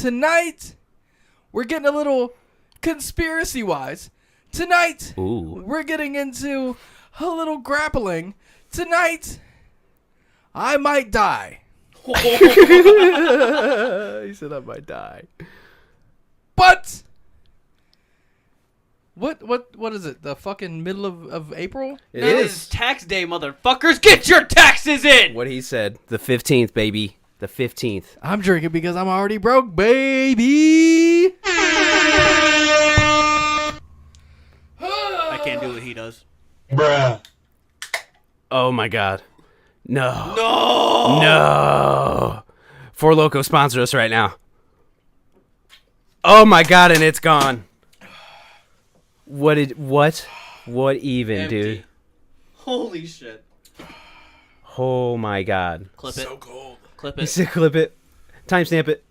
tonight we're getting a little conspiracy-wise. Tonight we're getting into a little grappling. Tonight I might die. He said I might die. But what is it? The fucking middle of April? It is tax day, motherfuckers. Get your taxes in. What he said. The 15th, baby. The 15th. I'm drinking because I'm already broke, baby. I can't do what he does. Bruh. Oh my god. No. Four Lokos sponsor us right now. Oh my god, and it's gone. What even, Empty. dude? Holy shit. Oh my god. Clip it. So cold. Clip He it. said clip it. Timestamp it.